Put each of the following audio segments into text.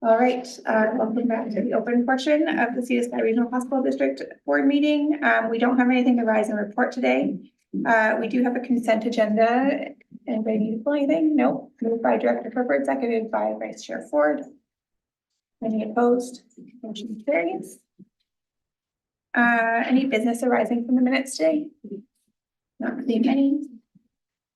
All right, welcome back to the open portion of the Sea to Sky Regional Hospital District Board meeting. We don't have anything to rise and report today. We do have a consent agenda. Anybody need to pull anything? No. Moved by Director Herbert, seconded by Vice Chair Ford. Any opposed? Motion carries. Any business arising from the minutes today? Not seeing any.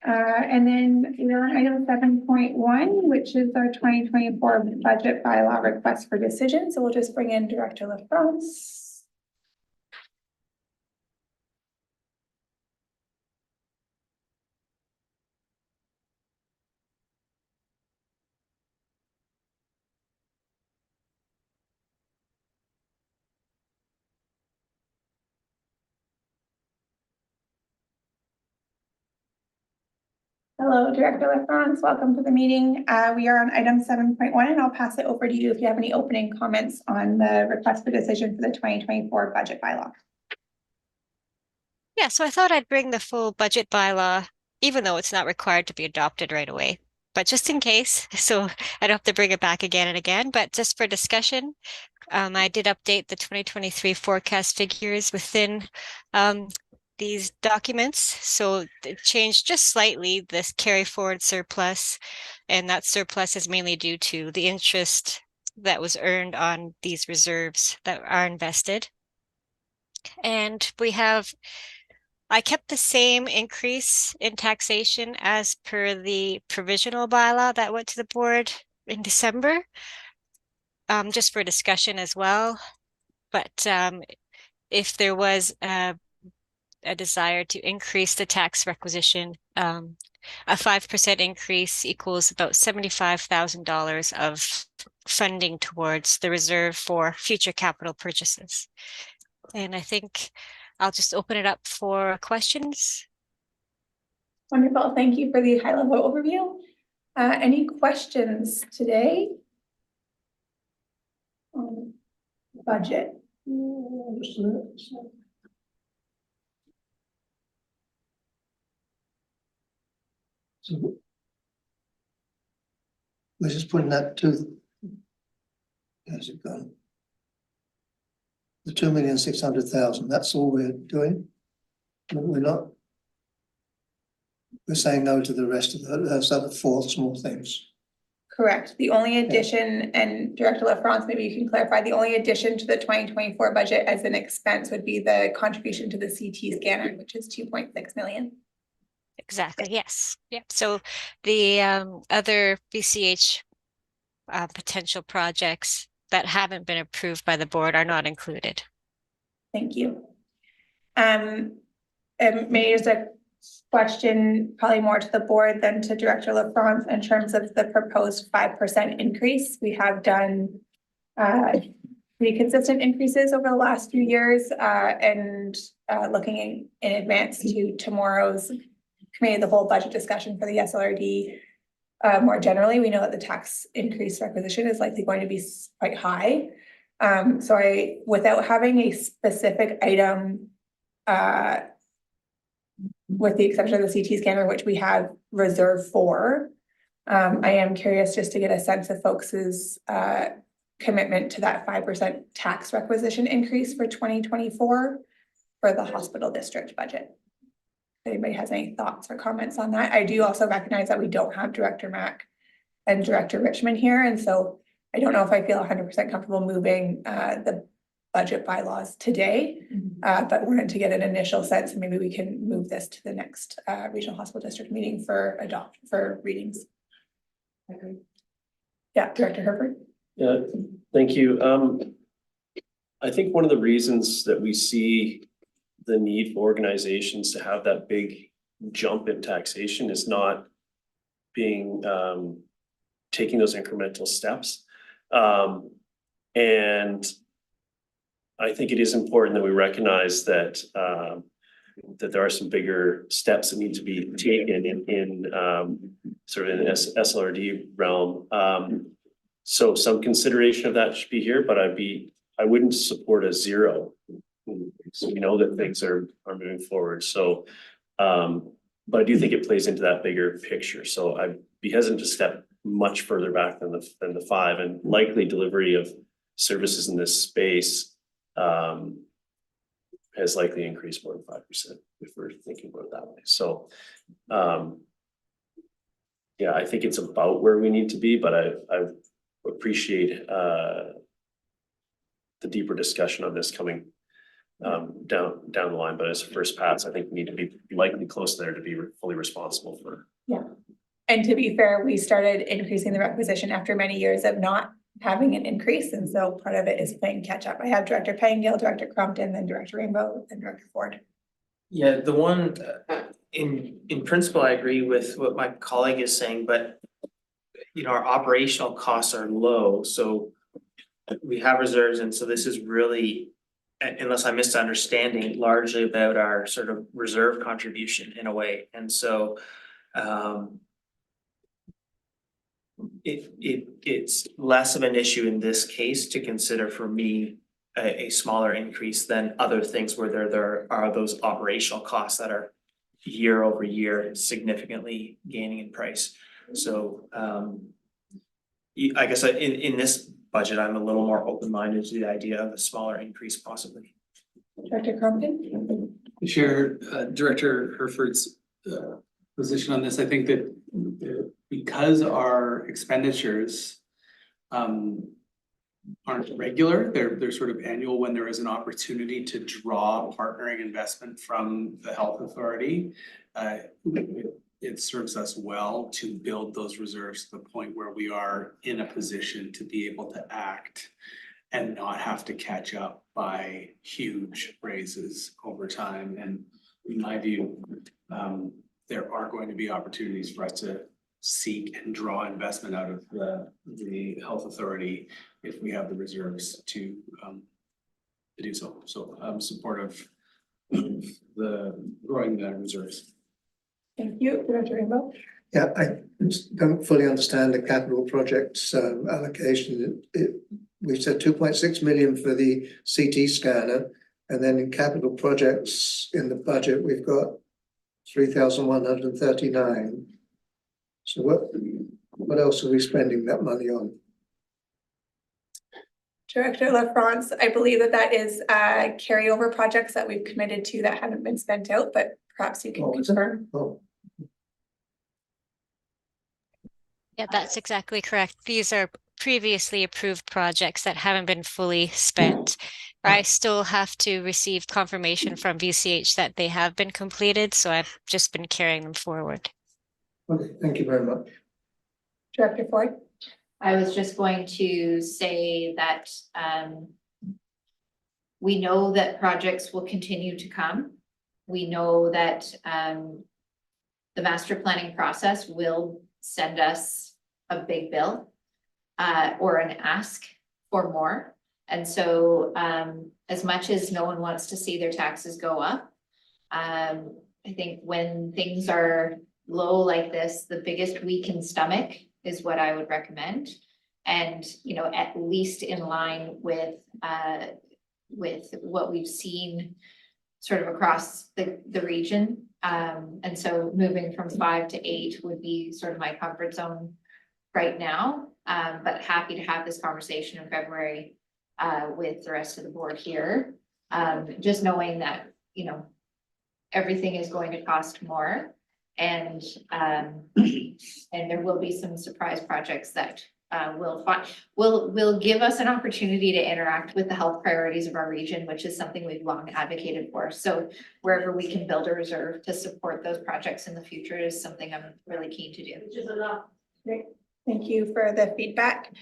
And then we're on item 7.1, which is our 2024 budget bylaw request for decision. So we'll just bring in Director LaFrance. Hello, Director LaFrance. Welcome to the meeting. We are on item 7.1, and I'll pass it over to you if you have any opening comments on the request for decision for the 2024 budget bylaw. Yeah, so I thought I'd bring the full budget bylaw, even though it's not required to be adopted right away, but just in case, so I don't have to bring it back again and again, but just for discussion, I did update the 2023 forecast figures within these documents. So it changed just slightly this carry forward surplus, and that surplus is mainly due to the interest that was earned on these reserves that are invested. And I kept the same increase in taxation as per the provisional bylaw that went to the board in December, just for discussion as well. But if there was a desire to increase the tax requisition, a 5% increase equals about $75,000 of funding towards the reserve for future capital purchases. And I think I'll just open it up for questions. Wonderful. Thank you for the high-level overview. Any questions today on budget? So we're just putting that to, how's it gone? The 2,600,000, that's all we're doing. We're not, we're saying no to the rest of those other four small things. Correct. The only addition, and Director LaFrance, maybe you can clarify, the only addition to the 2024 budget as an expense would be the contribution to the CT scanner, which is 2.6 million. Exactly. Yes. Yep. So the other BCH potential projects that haven't been approved by the board are not included. Thank you. And maybe just a question, probably more to the board than to Director LaFrance, in terms of the proposed 5% increase. We have done pretty consistent increases over the last few years, and looking in advance to tomorrow's committee of the whole budget discussion for the SLRD. More generally, we know that the tax increase requisition is likely going to be quite high. So without having a specific item, with the exception of the CT scanner, which we have reserved for, I am curious just to get a sense of folks' commitment to that 5% tax requisition increase for 2024 for the hospital district budget. If anybody has any thoughts or comments on that. I do also recognize that we don't have Director Mack and Director Richmond here, and so I don't know if I feel 100% comfortable moving the budget bylaws today, but wanted to get an initial sense, and maybe we can move this to the next regional hospital district meeting for readings. Yeah, Director Herbert. Yeah, thank you. I think one of the reasons that we see the need for organizations to have that big jump in taxation is not being taking those incremental steps. And I think it is important that we recognize that that there are some bigger steps that need to be taken in sort of an SLRD realm. So some consideration of that should be here, but I wouldn't support a zero. So we know that things are moving forward. So, but I do think it plays into that bigger picture. So I'd be hesitant to step much further back than the 5, and likely delivery of services in this space has likely increased more than 5% if we're thinking about it that way. So yeah, I think it's about where we need to be, but I appreciate the deeper discussion on this coming down the line. But as a first pass, I think we need to be likely close there to be fully responsible for. Yeah. And to be fair, we started increasing the requisition after many years of not having an increase. And so part of it is playing catch up. I have Director Pangale, Director Crompton, then Director Rainbow, and Director Ford. Yeah, the one, in principle, I agree with what my colleague is saying, but you know, our operational costs are low, so we have reserves, and so this is really, unless I'm misunderstanding, largely about our sort of reserve contribution in a way, and so it's less of an issue in this case to consider for me a smaller increase than other things where there are those operational costs that are year over year significantly gaining in price. So I guess in this budget, I'm a little more open-minded to the idea of a smaller increase possibly. Director Crompton? Share Director Herford's position on this. I think that because our expenditures aren't regular, they're sort of annual when there is an opportunity to draw partnering investment from the health authority. It serves us well to build those reserves to the point where we are in a position to be able to act and not have to catch up by huge raises over time. And in my view, there are going to be opportunities for us to seek and draw investment out of the health authority if we have the reserves to do so. So I'm supportive of the growing the reserves. Thank you, Director Rainbow. Yeah, I don't fully understand the capital projects allocation. We've said 2.6 million for the CT scanner, and then in capital projects in the budget, we've got 3,139. So what else are we spending that money on? Director LaFrance, I believe that is carryover projects that we've committed to that haven't been spent out, but perhaps you can confirm. Oh, Yeah, that's exactly correct. These are previously approved projects that haven't been fully spent. I still have to receive confirmation from VCH that they have been completed, so I've just been carrying them forward. okay, thank you very much. Director Ford? I was just going to say that we know that projects will continue to come. We know that the master planning process will send us a big bill or an ask for more. And so as much as no one wants to see their taxes go up, I think when things are low like this, the biggest we can stomach is what I would recommend. And, you know, at least in line with what we've seen sort of across the region. And so moving from 5 to 8 would be sort of my comfort zone right now. But happy to have this conversation in February with the rest of the board here. Just knowing that, you know, everything is going to cost more. And there will be some surprise projects that will give us an opportunity to interact with the health priorities of our region, which is something we've long advocated for. So wherever we can build a reserve to support those projects in the future is something I'm really keen to do. Great, thank you for the feedback.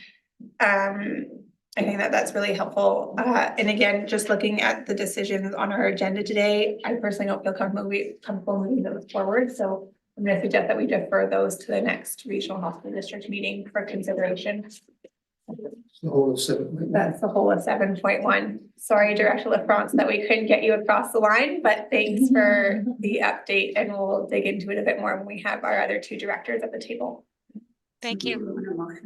I think that's really helpful. And again, just looking at the decisions on our agenda today, I personally don't feel comfortable moving those forward. So I'm going to suggest that we defer those to the next regional hospital district meeting for consideration. The whole of 7. That's the whole of 7.1. Sorry, Director LaFrance, that we couldn't get you across the line, but thanks for the update, and we'll dig into it a bit more when we have our other 2 directors at the table. Thank you.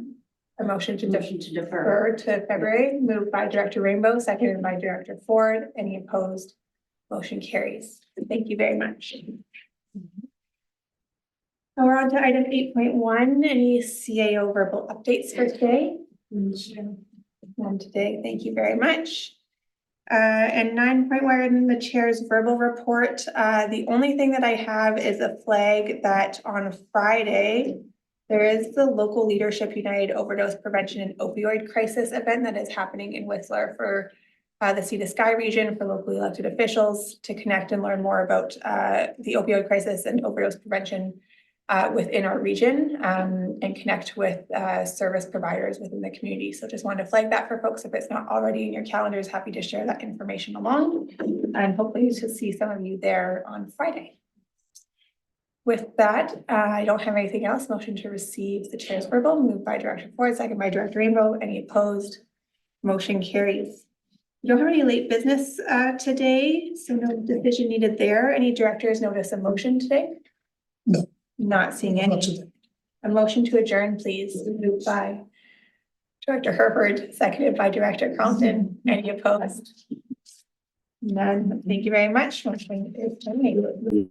A motion to defer to February, moved by Director Rainbow, seconded by Director Ford. Any opposed? Motion carries. Thank you very much. Now we're on to item 8.1. Any CAO verbal updates for today? None today. Thank you very much. And 9.1 we're in the chair's verbal report. The only thing that I have is a flag that on Friday, there is the Local Leadership United Overdose Prevention and Opioid Crisis event that is happening in Whistler for the Sea to Sky region, for locally elected officials to connect and learn more about the opioid crisis and overdose prevention within our region, and connect with service providers within the community. So just wanted to flag that for folks. If it's not already in your calendars, happy to share that information along, and hopefully to see some of you there on Friday. With that, I don't have anything else. Motion to receive the chair's verbal, moved by Director Ford, second by Director Rainbow. Any opposed? Motion carries. We don't have any late business today, so no decision needed there. Any directors notice a motion today? No. Not seeing Not any. today. A motion to adjourn, please, moved by Director Herbert, seconded by Director Carlton. Any opposed? None. Thank you very much. Motion is terminated.